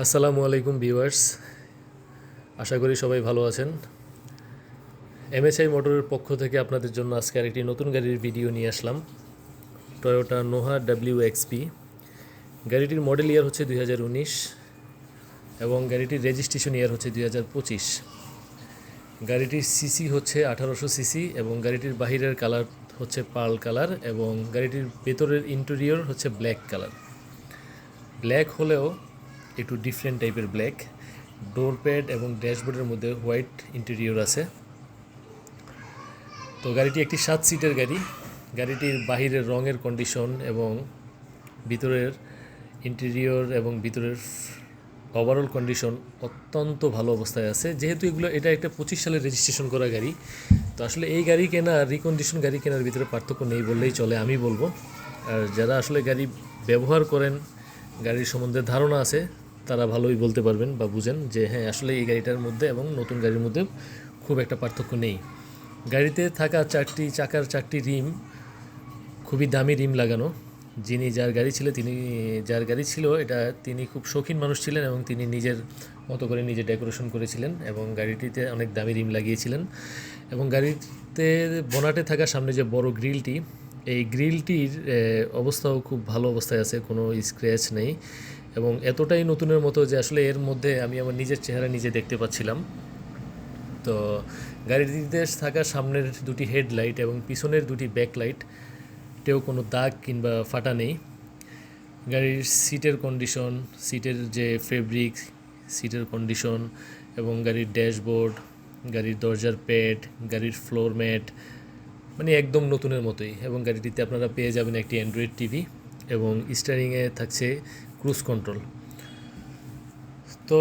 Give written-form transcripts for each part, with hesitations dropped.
আসসালামু আলাইকুম ভিউয়ার্স, আশা করি সবাই ভালো আছেন। এমএসআই মোটরের পক্ষ থেকে আপনাদের জন্য আজকে আরেকটি নতুন গাড়ির ভিডিও নিয়ে আসলাম। Toyota Noha WXP। গাড়িটির মডেল ইয়ার হচ্ছে 2019 এবং গাড়িটির রেজিস্ট্রেশন ইয়ার হচ্ছে 2025। গাড়িটির সিসি হচ্ছে 1800 সিসি এবং গাড়িটির বাহিরের কালার হচ্ছে পার্ল কালার এবং গাড়িটির ভেতরের ইন্টেরিয়র হচ্ছে ব্ল্যাক কালার। ব্ল্যাক হলেও একটু ডিফারেন্ট টাইপের ব্ল্যাক। ডোর প্যাড এবং ড্যাশবোর্ডের মধ্যে হোয়াইট ইন্টেরিয়র আছে। তো গাড়িটি একটি 7 সিটের গাড়ি। গাড়িটির বাহিরের রঙের কন্ডিশন এবং ভিতরের ইন্টেরিয়র এবং ভিতরের ওভারঅল কন্ডিশন অত্যন্ত ভালো অবস্থায় আছে। যেহেতু এটা একটা 25 সালের রেজিস্ট্রেশন করা গাড়ি, তো আসলে এই গাড়ি কেনা আর রিকন্ডিশন গাড়ি কেনার ভিতরে পার্থক্য নেই বললেই চলে, আমি বলবো। আর যারা আসলে গাড়ি ব্যবহার করেন, গাড়ির সম্বন্ধে ধারণা আছে, তারা ভালোই বলতে পারবেন বা বুঝেন যে হ্যাঁ, আসলে এই গাড়িটার মধ্যে এবং নতুন গাড়ির মধ্যে খুব একটা পার্থক্য নেই। গাড়িতে থাকা চাকার চারটি রিম খুবই দামি রিম লাগানো। যার গাড়ি ছিল এটা, তিনি খুব শৌখিন মানুষ ছিলেন এবং তিনি নিজের মতো করে নিজে ডেকোরেশন করেছিলেন এবং গাড়িটিতে অনেক দামি রিম লাগিয়েছিলেন। এবং গাড়িতে বোনাটে থাকা সামনে যে বড় গ্রিলটি, এই গ্রিলটির অবস্থাও খুব ভালো অবস্থায় আছে, কোনো স্ক্র্যাচ নেই এবং এতটাই নতুনের মতো যে আসলে এর মধ্যে আমি আমার নিজের চেহারা নিজে দেখতে পাচ্ছিলাম। তো গাড়িটিতে থাকা সামনের দুটি হেডলাইট এবং পিছনের দুটি ব্যাকলাইটেও কোনো দাগ কিংবা ফাটা নেই। গাড়ির সিটের কন্ডিশন, সিটের যে ফেব্রিক, সিটের কন্ডিশন এবং গাড়ির ড্যাশবোর্ড, গাড়ির দরজার প্যাড, গাড়ির ফ্লোর ম্যাট মানে একদম নতুনের মতোই। এবং গাড়িটিতে আপনারা পেয়ে যাবেন একটি অ্যান্ড্রয়েড টিভি এবং স্টিয়ারিংয়ে থাকছে ক্রুজ কন্ট্রোল। তো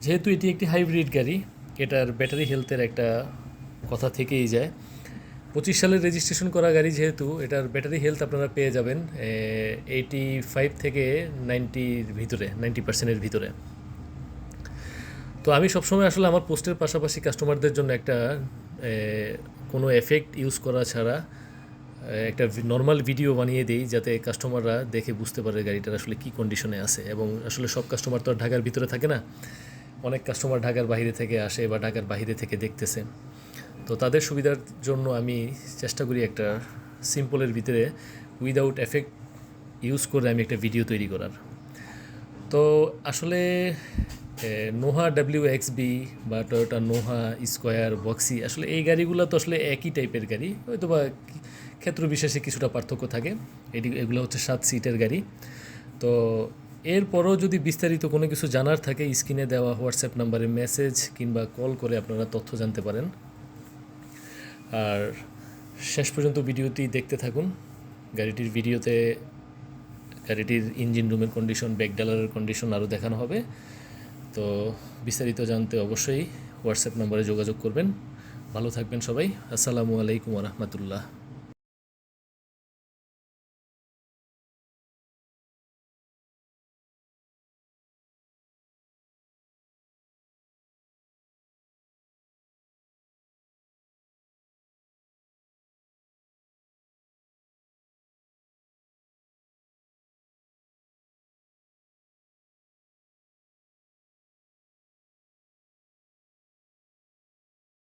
যেহেতু এটি একটি হাইব্রিড গাড়ি, এটার ব্যাটারি হেলথের একটা কথা থেকেই যায়। 25 সালের রেজিস্ট্রেশন করা গাড়ি যেহেতু, এটার ব্যাটারি হেলথ আপনারা পেয়ে যাবেন 85 থেকে 90% ভিতরে। তো আমি সবসময় আসলে আমার পোস্টের পাশাপাশি কাস্টমারদের জন্য একটা কোনো এফেক্ট ইউজ করা ছাড়া একটা নর্মাল ভিডিও বানিয়ে দিই, যাতে কাস্টমাররা দেখে বুঝতে পারে গাড়িটার আসলে কী কন্ডিশনে আছে। এবং আসলে সব কাস্টমার তো আর ঢাকার ভিতরে থাকে না, অনেক কাস্টমার ঢাকার বাইরে থেকে আসে বা ঢাকার বাইরে থেকে দেখতেছে। তো তাদের সুবিধার জন্য আমি চেষ্টা করি একটা সিম্পলের ভিতরে উইদাউট এফেক্ট ইউজ করে আমি একটা ভিডিও তৈরি করার। তো আসলে নোহা WXB বা টয়োটা নোহা স্কোয়ার, বক্সি, আসলে এই গাড়িগুলো তো আসলে একই টাইপের গাড়ি, হয়তো বা ক্ষেত্র বিশেষে কিছুটা পার্থক্য থাকে। এগুলো হচ্ছে 7 সিটের গাড়ি। তো এরপরও যদি বিস্তারিত কোনো কিছু জানার থাকে, স্ক্রিনে দেওয়া হোয়াটসঅ্যাপ নাম্বারে মেসেজ কিংবা কল করে আপনারা তথ্য জানতে পারেন। আর শেষ পর্যন্ত ভিডিওটি দেখতে থাকুন। গাড়িটির ভিডিওতে গাড়িটির ইঞ্জিন রুমের কন্ডিশন, ব্যাকডালারের কন্ডিশন আরও দেখানো হবে। তো বিস্তারিত জানতে অবশ্যই হোয়াটসঅ্যাপ নাম্বারে যোগাযোগ করবেন। ভালো থাকবেন সবাই। আসসালামু আলাইকুম ওয়া রাহমাতুল্লাহ।